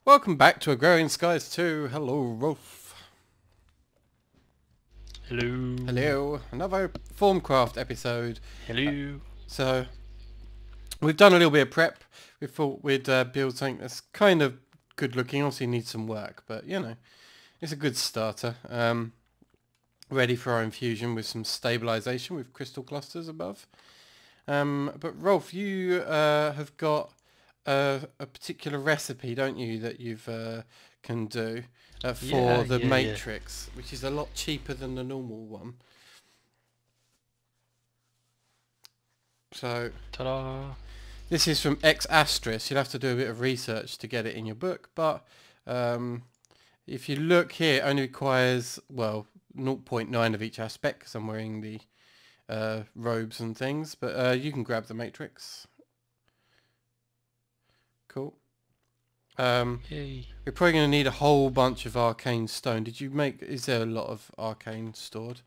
Welcome back to Agrarian Skies 2. Hello, Rolf. Hello. Hello. Another Formcraft episode. Hello. So, we've done a little bit of prep. We thought we'd build something that's kind of good looking. Obviously needs some work, but you know, it's a good starter. Ready for our infusion with some stabilization with crystal clusters above. But Rolf, you have got a particular recipe, don't you, that you've can do for the Yeah. matrix, which is a lot cheaper than the normal one. So Ta-da. this is from X Asterisk. You'll have to do a bit of research to get it in your book, but if you look here, it only requires, well, 0.9 of each aspect, because I'm wearing the robes and things, but you can grab the matrix. Cool. Yay. We're probably going to need a whole bunch of arcane stone. Did you make... Is there a lot of arcane stored?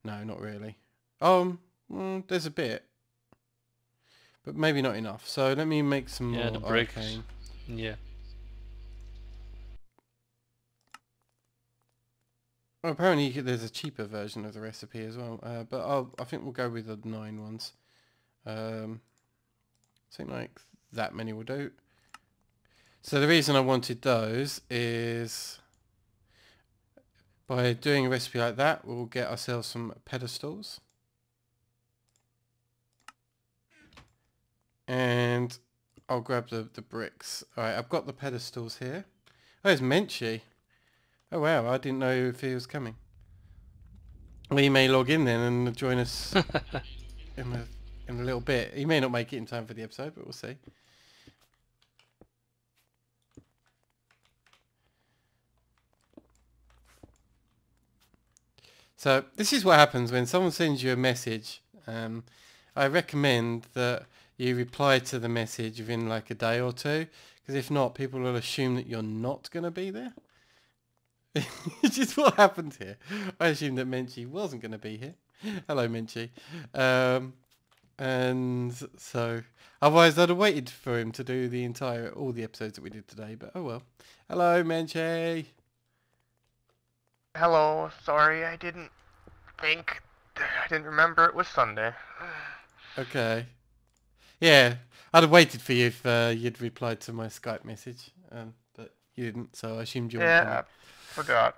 No, not really. There's a bit. But maybe not enough. So let me make some more the bricks. arcane. Yeah. Well, apparently there's a cheaper version of the recipe as well. But I think we'll go with the 9 ones. Something like that many will do. So the reason I wanted those is by doing a recipe like that, we'll get ourselves some pedestals. And I'll grab the bricks. Alright, I've got the pedestals here. Oh, it's Menchii. Oh wow, I didn't know if he was coming. Well, he may log in then and join us in a little bit. He may not make it in time for the episode, but we'll see. So this is what happens when someone sends you a message. I recommend that you reply to the message within like a day or two, because if not, people will assume that you're not going to be there. Which is what happened here. I assumed that Menchii wasn't going to be here. Hello, Menchii. And so, otherwise I'd have waited for him to do all the episodes that we did today, but oh well. Hello, Menchii. Hello, sorry, I didn't remember it was Sunday. Okay. Yeah, I'd have waited for you if you'd replied to my Skype message, but you didn't, so I assumed you weren't Yeah, I forgot.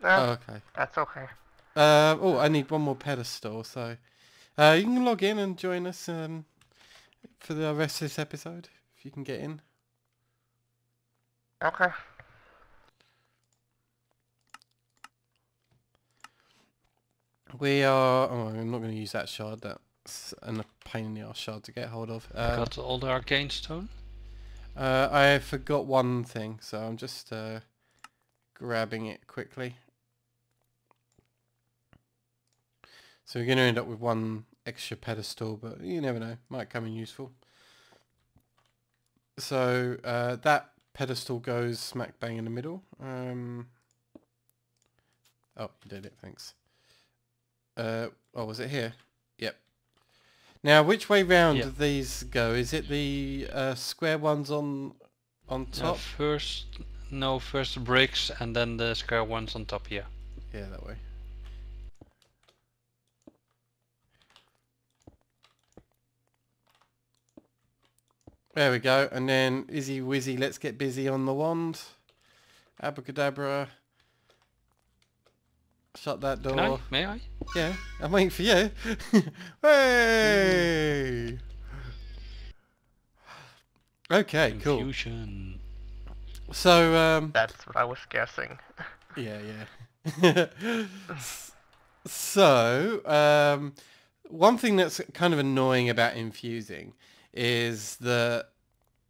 coming. Oh, okay. That's okay. I need one more pedestal, so you can log in and join us for the rest of this episode, if you can get in. Okay. We are... Oh, I'm not going to use that shard. That's a pain in the arse shard to get hold of. Got all the arcane stone? I forgot one thing, so I'm just grabbing it quickly. So we're going to end up with one extra pedestal, but you never know. Might come in useful. So that pedestal goes smack bang in the middle. Oh, you did it. Thanks. Oh, was it here? Yep. Now, which way round do these go? Is it the square ones on top? First the bricks and then the square ones on top, yeah. Yeah, that way. There we go. And then Izzy Wizzy, let's get busy on the wand. Abracadabra. Shut that door. May I? Yeah, I'm waiting for you. Hey! Okay, cool. Confusion. So, That's what I was guessing. yeah. So, one thing that's kind of annoying about infusing is that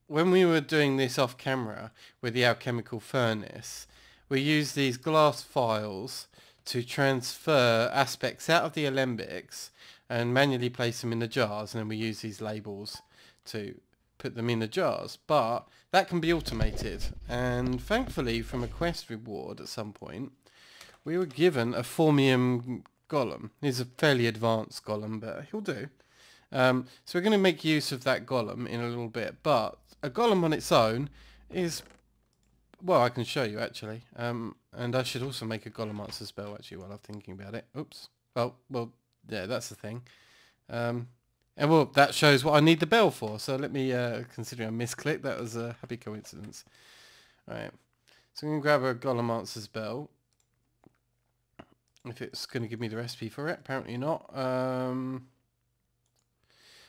when we were doing this off camera with the alchemical furnace, we used these glass files to transfer aspects out of the alembics and manually place them in the jars, and then we use these labels to put them in the jars. But that can be automated, and thankfully from a quest reward at some point we were given a Formium golem. He's a fairly advanced golem, but he'll do. So we're going to make use of that golem in a little bit, but a golem on its own is well, I can show you actually. And I should also make a golem answer spell actually while I'm thinking about it. Oops. Well, yeah, that's the thing. And well, that shows what I need the bell for. So let me, considering I misclicked, that was a happy coincidence. Right. So I'm going to grab a golem answers bell. If it's going to give me the recipe for it, apparently not.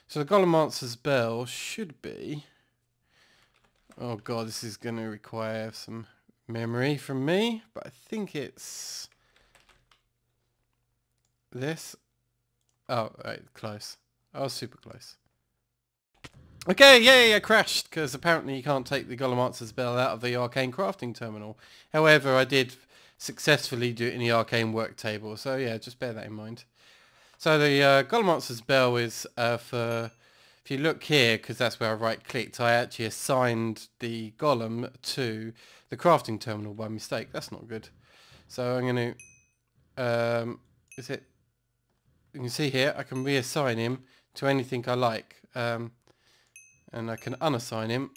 So the golem answers bell should be... Oh god, this is going to require some memory from me, but I think it's this. Oh, right, close. I was super close. Okay, yay, I crashed, because apparently you can't take the golem answers bell out of the arcane crafting terminal. However, I did successfully do it in the arcane work table, so yeah, just bear that in mind. So the golem answers bell is for... If you look here, because that's where I right-clicked, I actually assigned the golem to the crafting terminal by mistake. That's not good. So I'm going to... You can see here, I can reassign him to anything I like. And I can unassign him.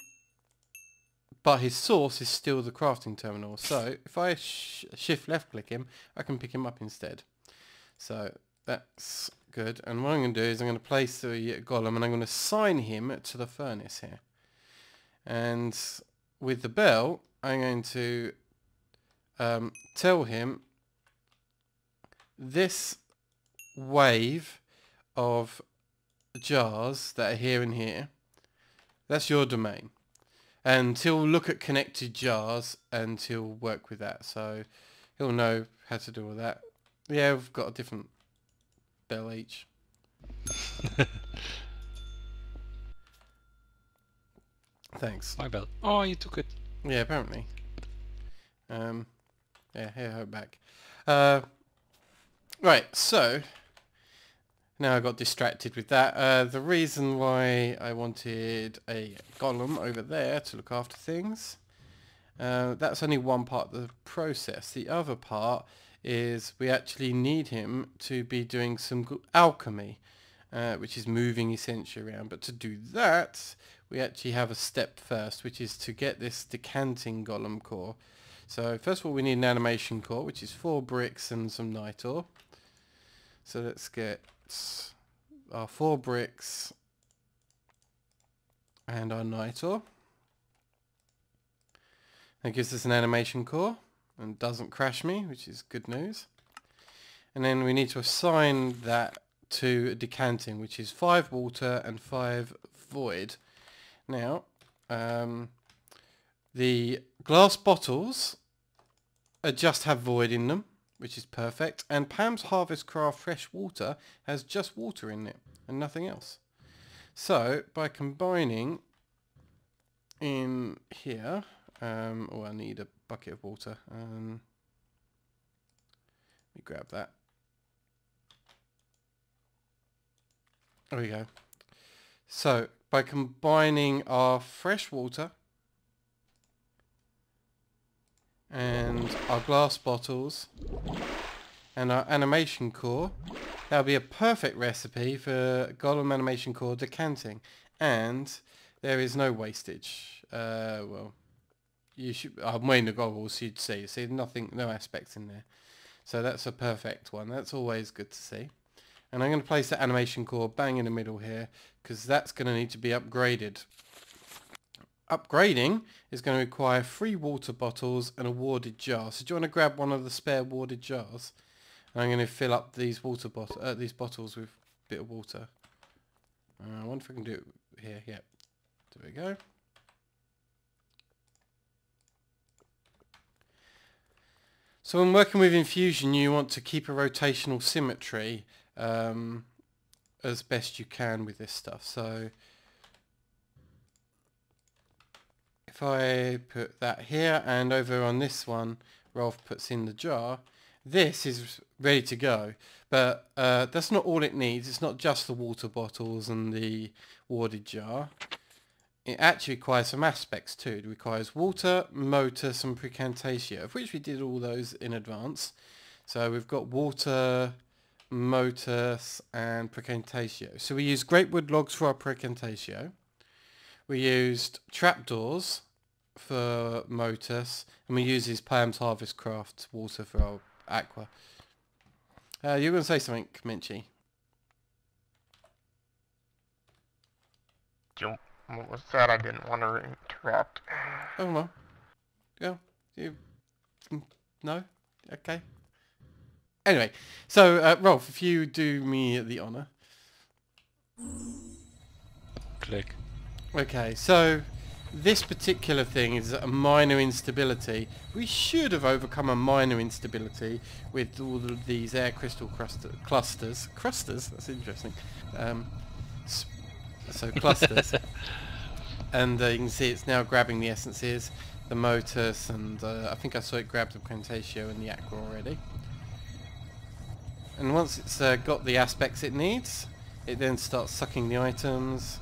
But his source is still the crafting terminal. So if I shift left-click him, I can pick him up instead. So that's... good. And what I'm going to do is I'm going to place the golem and I'm going to assign him to the furnace here. And with the bell, I'm going to tell him this wave of jars that are here and here, that's your domain. And he'll look at connected jars and he'll work with that. So he'll know how to do all that. Yeah, we've got a different bell each. Thanks. My bell. Oh, you took it. Yeah, apparently. Yeah, here, hold back. Right, so now I got distracted with that. The reason why I wanted a golem over there to look after things, that's only one part of the process. The other part is we actually need him to be doing some alchemy, which is moving essentially around. But to do that, we actually have a step first, which is to get this decanting golem core. So first of all, we need an animation core, which is 4 bricks and some night ore. So let's get our 4 bricks and our night ore. That gives us an animation core and doesn't crash me, which is good news. And then we need to assign that to decanting, which is 5 water and 5 void. Now, the glass bottles just have void in them, which is perfect. And Pam's Harvest Craft Fresh Water has just water in it and nothing else. So by combining in here, I need a bucket of water. Let me grab that. There we go. So by combining our fresh water and our glass bottles and our animation core, that'll be a perfect recipe for golem animation core decanting, and there is no wastage. Well, you should. I'm wearing the goggles, so you'd see nothing, no aspects in there. So that's a perfect one. That's always good to see. And I'm going to place that animation core bang in the middle here, because that's going to need to be upgraded. Upgrading is going to require 3 water bottles and a warded jar. So do you want to grab one of the spare warded jars? And I'm going to fill up these these bottles with a bit of water. I wonder if I can do it here. Yep. There we go. So when working with infusion, you want to keep a rotational symmetry as best you can with this stuff. So if I put that here and over on this one, Rolf puts in the jar, this is ready to go. But that's not all it needs. It's not just the water bottles and the warded jar. It actually requires some aspects too. It requires water, motus and precantatio, of which we did all those in advance. So we've got water, motus and precantatio. So we used great wood logs for our precantatio. We used trapdoors for Motus, and we use his Pam's Harvest Craft water for our aqua. You're going to say something, Menchii? What was that? I didn't want to interrupt. Oh well. Yeah. You. No. Okay. Anyway, so Rolf, if you do me the honour. Click. Okay, so this particular thing is a minor instability. We should have overcome a minor instability with all of these air crystal clusters. Crusters? That's interesting. So clusters. And you can see it's now grabbing the essences, the Motus, and I think I saw it grab the Quentatio and the Aqua already. And once it's got the aspects it needs, it then starts sucking the items.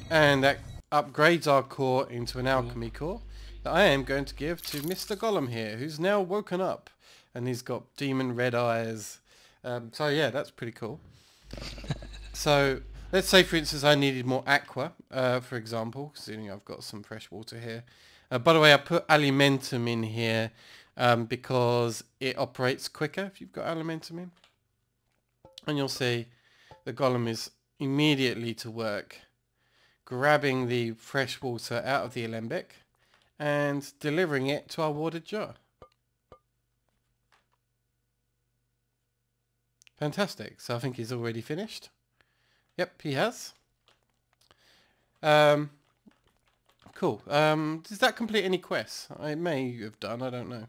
And that upgrades our core into an alchemy core that I am going to give to Mr. Golem here, who's now woken up. And he's got demon red eyes. So yeah, that's pretty cool. So let's say, for instance, I needed more aqua, for example, considering I've got some fresh water here. By the way, I put alimentum in here because it operates quicker if you've got alimentum in. And you'll see the golem is immediately to work, grabbing the fresh water out of the alembic and delivering it to our watered jar. Fantastic. So I think he's already finished. Yep, he has. Cool. Does that complete any quests? It may have done, I don't know.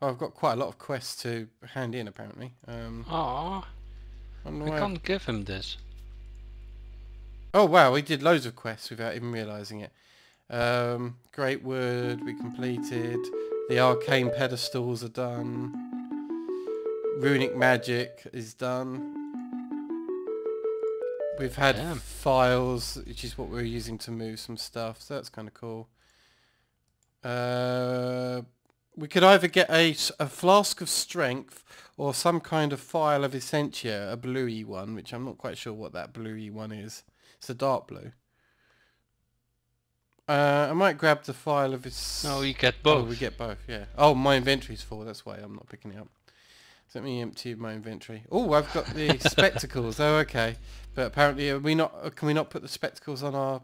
Oh, I've got quite a lot of quests to hand in, apparently. Aww. We can't give him this. Oh, wow, we did loads of quests without even realising it. Great Wood, we completed. The Arcane Pedestals are done. Runic Magic is done. We've had files, which is what we're using to move some stuff, so that's kind of cool. We could either get a Flask of Strength or some kind of Phial of Essentia, a bluey one, which I'm not quite sure what that bluey one is. It's a dark blue. I might grab the Phial of Essentia. No, you get both. Oh, we get both, yeah. Oh, my inventory's full, that's why I'm not picking it up. So let me empty my inventory. Oh, I've got the spectacles. Oh, okay. But apparently, can we not put the spectacles on our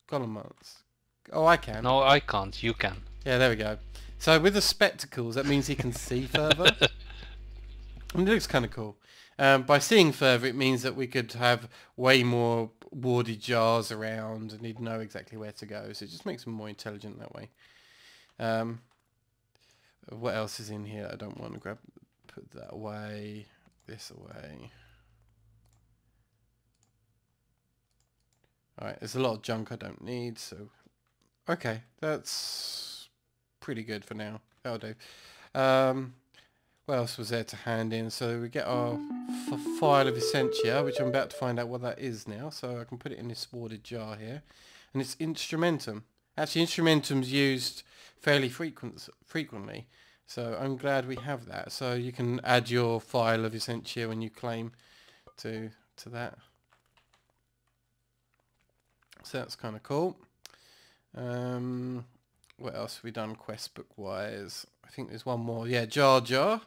golem monks? Oh, I can. No, I can't. You can. Yeah, there we go. So with the spectacles, that means he can see further. And it looks kind of cool. By seeing further, it means that we could have way more warded jars around and he'd know exactly where to go. So it just makes him more intelligent that way. What else is in here? I don't want to grab. Put that away. This away. Alright, there's a lot of junk I don't need, so... Okay, that's pretty good for now. That'll do. What else was there to hand in? So we get our Phial of Essentia, which I'm about to find out what that is now, so I can put it in this warded jar here. And it's Instrumentum. Actually, Instrumentum's used fairly frequently. So I'm glad we have that. So you can add your Phial of Essentia when you claim to that. So that's kind of cool. What else have we done quest book wise? I think there's one more. Yeah, Jar,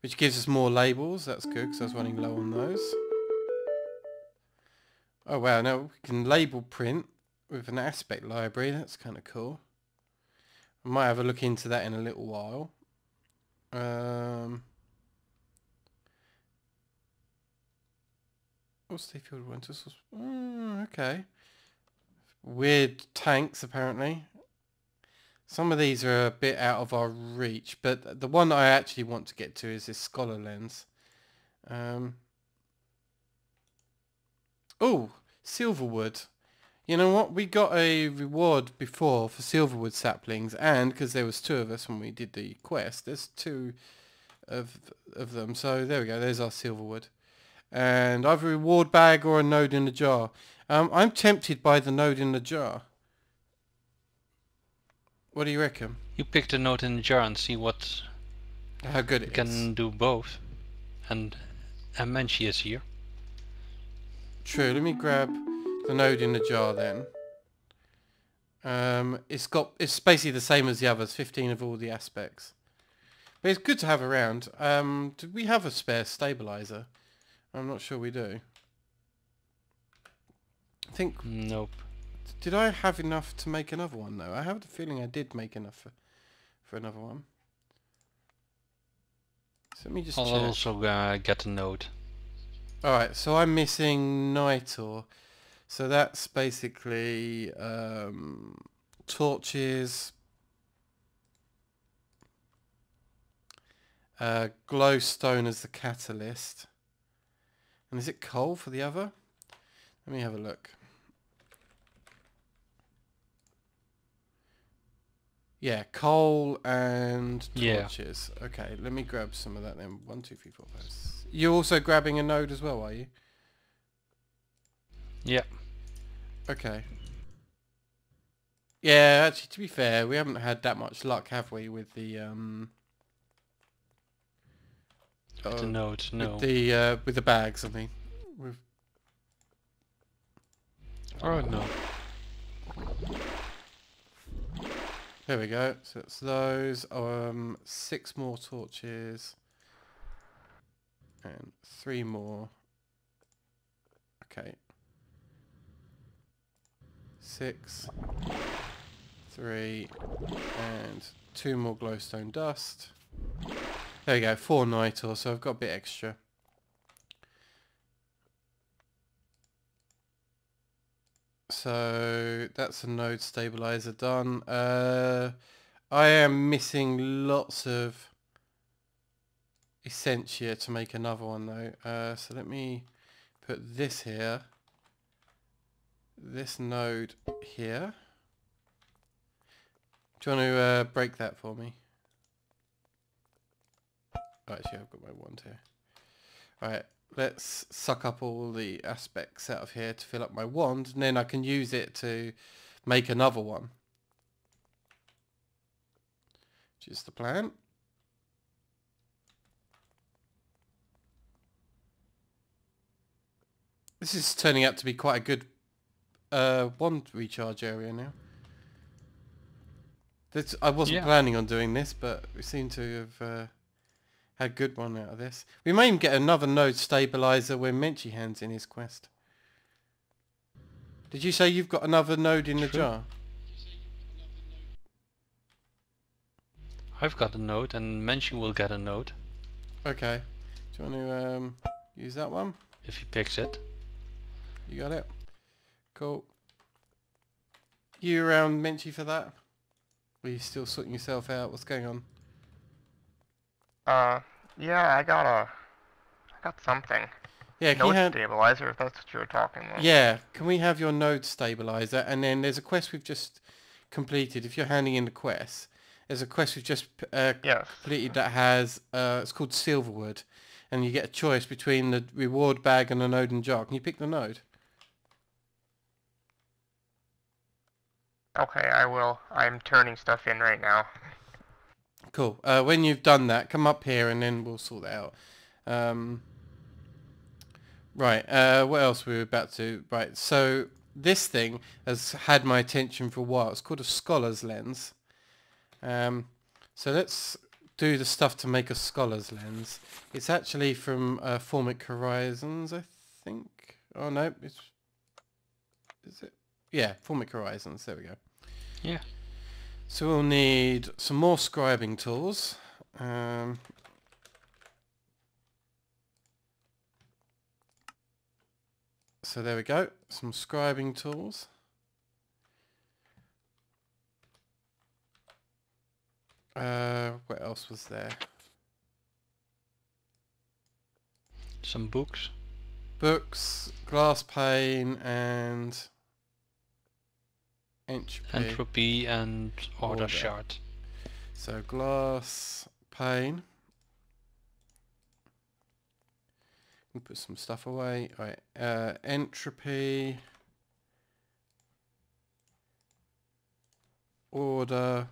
which gives us more labels. That's good because I was running low on those. Oh wow, now we can label print with an aspect library. That's kind of cool. I might have a look into that in a little while. What's the field one? Okay. Weird tanks apparently. Some of these are a bit out of our reach, but the one I actually want to get to is this Scholar Lens. Oh, Silverwood. You know what? We got a reward before for Silverwood saplings, and because there was 2 of us when we did the quest, there's 2 of them. So there we go. There's our Silverwood, and either a reward bag or a node in the jar. I'm tempted by the node in the jar. What do you reckon? You pick the note in the jar and see how good it is. Can do both, and Menchii is here. True. Let me grab the node in the jar then. It's basically the same as the others, 15 of all the aspects. But it's good to have around. Do we have a spare stabilizer? I'm not sure we do. I think... Nope. Did I have enough to make another one though? I have the feeling I did make enough for another one. So let me just I'll check. also get a node. Alright, so I'm missing Nitor. So that's basically torches, glowstone as the catalyst. And is it coal for the other? Let me have a look. Yeah, coal and torches. Yeah. Okay, let me grab some of that then. 1, 2, 3, 4, 5. You're also grabbing a node as well, are you? Yeah. Okay. Yeah, actually, to be fair, we haven't had that much luck, have we, with the nodes? No. With the bags, I mean. Oh no. There we go. So it's those. 6 more torches. And 3 more. Okay. 6. 3. And 2 more glowstone dust. There we go. 4 Nitor, so I've got a bit extra. So that's a node stabilizer done. I am missing lots of Essentia to make another one though. So let me put this here. This node here. Do you want to break that for me? Oh, actually, I've got my wand here. Alright, let's suck up all the aspects out of here to fill up my wand, and then I can use it to make another one. Which is the plan. This is turning out to be quite a good wand recharge area now. I wasn't planning on doing this, but we seem to have had a good one out of this. We may even get another node stabilizer when Menchii hands in his quest. Did you say you've got another node in the jar? I've got a node and Menchii will get a node. Okay. Do you want to use that one? If he picks it. You got it? Cool. You around, Menchii, for that? Are you still sorting yourself out? What's going on? Yeah, I got something. Yeah, can node stabilizer, if that's what you were talking about. Yeah, can we have your node stabilizer? And then there's a quest we've just completed. If you're handing in the quest, there's a quest we've just completed that has, it's called Silverwood. And you get a choice between the reward bag and the node and jar. Can you pick the node? Okay, I will. I'm turning stuff in right now. Cool. When you've done that, come up here and then we'll sort that out. Right, what else were we about to... Right, so this thing has had my attention for a while. It's called a Scholar's Lens. So let's do the stuff to make a Scholar's Lens. It's actually from Formic Horizons, I think. Oh, no, it's... Is it? Yeah, Formic Horizons, there we go. Yeah. So we'll need some more scribing tools. So there we go, some scribing tools. What else was there? Some books. Books, glass pane, and entropy and order shard. So glass pane. Put some stuff away. All right, entropy, order,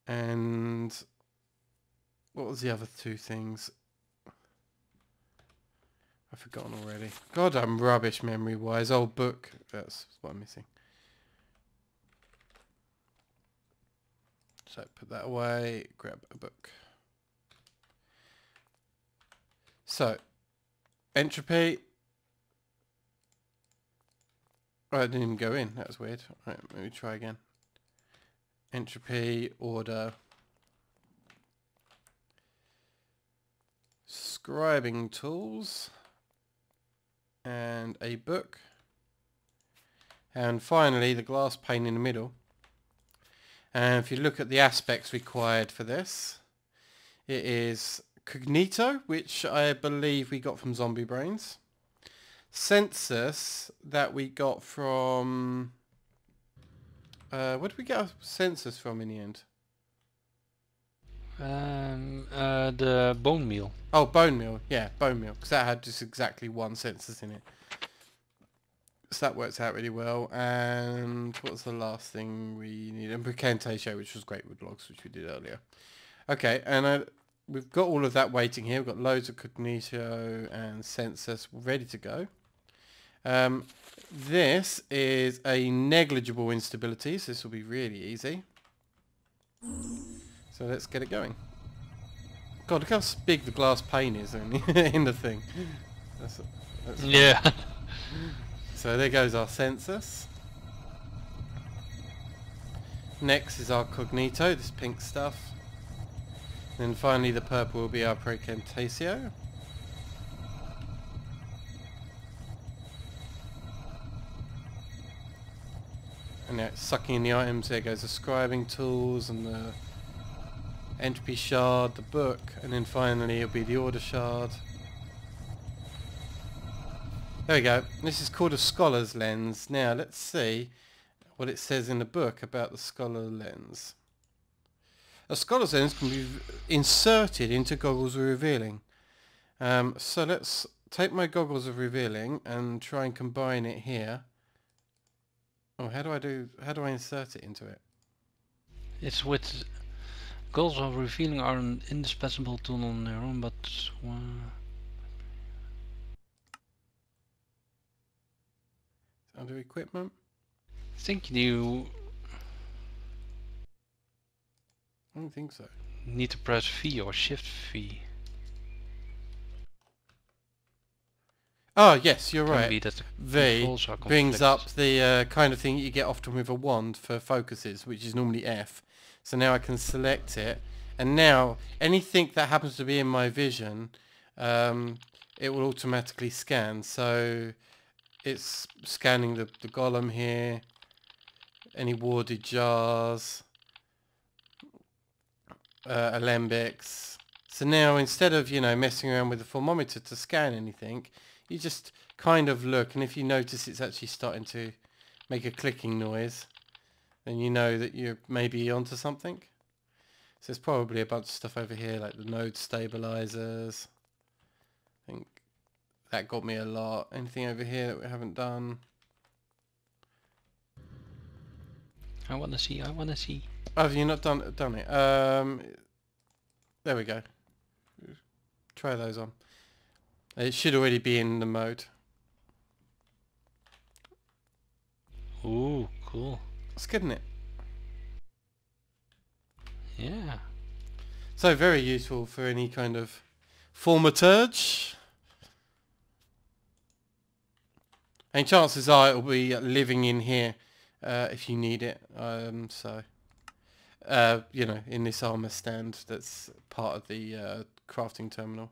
and what was the other 2 things? I've forgotten already. God, I'm rubbish memory-wise. Old book. That's what I'm missing. So put that away. Grab a book. So, entropy. Oh, I didn't even go in. That was weird. Right, let me try again. Entropy, order. Scribing tools. And a book. And finally, the glass pane in the middle. And if you look at the aspects required for this, it is cognito, which I believe we got from Zombie Brains. Census, that we got from... where did we get our census from in the end? The bone meal. Oh, bone meal. Yeah, bone meal. Because that had just exactly one census in it. So that works out really well. And what was the last thing we needed? And Bricantatio, which was great with logs, which we did earlier. Okay, and we've got all of that waiting here. We've got loads of cognito and census ready to go. This is a negligible instability, so this will be really easy. So let's get it going. God, look how big the glass pane is in the thing. That's Yeah. So there goes our census. Next is our cognito, this pink stuff. Then finally the purple will be our Precantatio. And now it's sucking in the items. There goes the scribing tools and the entropy shard, the book, and then finally it'll be the order shard. There we go. This is called a scholar's lens. Now let's see what it says in the book about the scholar lens. A scholar's lens can be inserted into goggles of revealing. So let's take my goggles of revealing and try and combine it here. Oh, how do I insert it into it? It's with goals of revealing are an indispensable tool on their own, but Under equipment? I think you I don't think so. need to press V or Shift V. Oh yes, you're Can right. be that the V controls are brings up conflicted. the kind of thing you get often with a wand for focuses, which is normally F. So now I can select it, and now anything that happens to be in my vision, it will automatically scan. So it's scanning the golem here, any warded jars, alembics. So now instead of, you know, messing around with the thermometer to scan anything, you just kind of look, and if you notice it's actually starting to make a clicking noise, then you know that you're maybe onto something. So there's probably a bunch of stuff over here like the node stabilizers. I think that got me a lot. Anything over here that we haven't done? I wanna see. Oh, have you not done it? There we go. Try those on. It should already be in the mode. Ooh, cool. It's good, isn't it? Yeah. So very useful for any kind of thaumaturge. And chances are it'll be living in here if you need it. You know, in this armor stand that's part of the crafting terminal.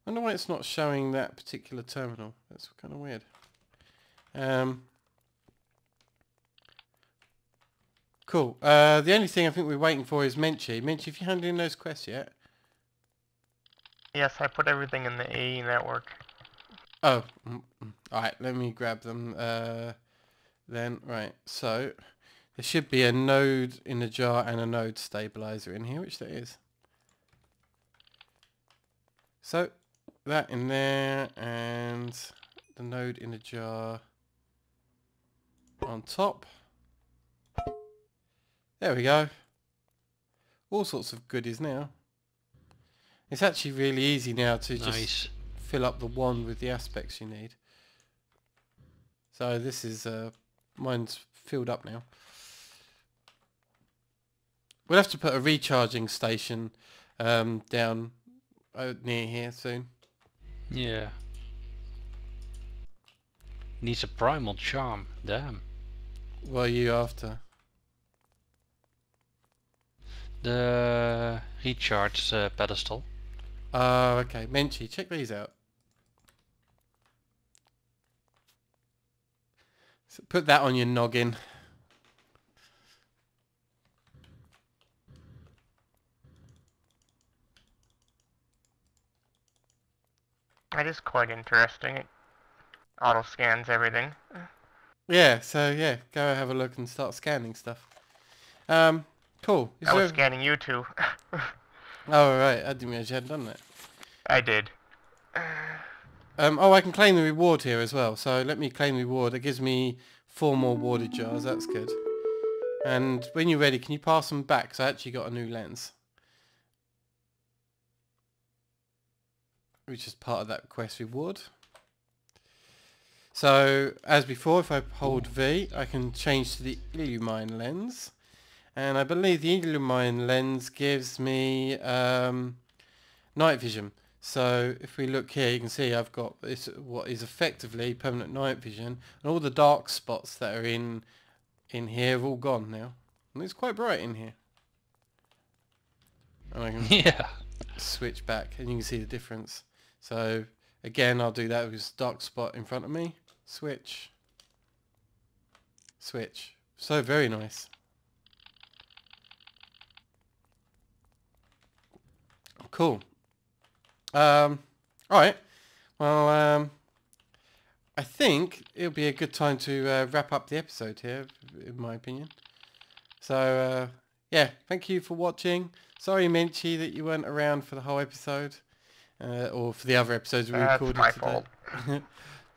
I wonder why it's not showing that particular terminal. That's kind of weird. Cool. The only thing I think we're waiting for is Menchii. Menchii, have you handed in those quests yet? Yes, I put everything in the AE network. Oh, alright, let me grab them then. Right, so there should be a node in the jar and a node stabilizer in here, which there is. So, that in there, and the node in the jar on top. There we go. All sorts of goodies now. It's actually really easy now to just Nice. fill up the wand with the aspects you need. So this is, mine's filled up now. We'll have to put a recharging station down near here soon. Yeah. Needs a primal charm. Damn. What are you after? The recharge pedestal. Oh, okay. Menchii, check these out. So put that on your noggin. That is quite interesting. It auto scans everything. Yeah, so yeah, go have a look and start scanning stuff. Cool. Is I was there... scanning you too. Oh, right. I didn't realize you hadn't done that. I did. Oh, I can claim the reward here as well. So let me claim the reward. It gives me 4 more warded jars. That's good. And when you're ready, can you pass them back? Because I actually got a new lens. Which is part of that quest reward. So, as before, if I hold V, I can change to the Illumine lens. And I believe the Illumine lens gives me night vision. So if we look here, you can see I've got this, what is effectively permanent night vision, and all the dark spots that are in here have all gone now, and it's quite bright in here. And I can Yeah. switch back, and you can see the difference. So again, I'll do that with this dark spot in front of me. Switch. Switch. So very nice. Cool. Alright. Well, I think it'll be a good time to wrap up the episode here, in my opinion. So, yeah, thank you for watching. Sorry, Menchii, that you weren't around for the whole episode. Or for the other episodes we recorded my today. fault.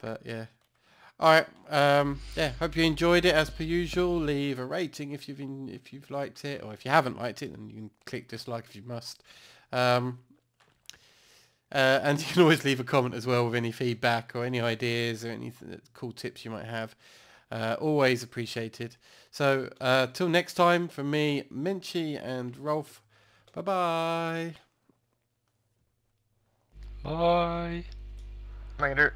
But, yeah. Alright, yeah, hope you enjoyed it as per usual. Leave a rating if you've liked it, or if you haven't liked it, then you can click dislike if you must. And you can always leave a comment as well with any feedback or any ideas or any cool tips you might have. Always appreciated. So, till next time, from me, Menchii and Rolf, bye-bye. Bye. Later.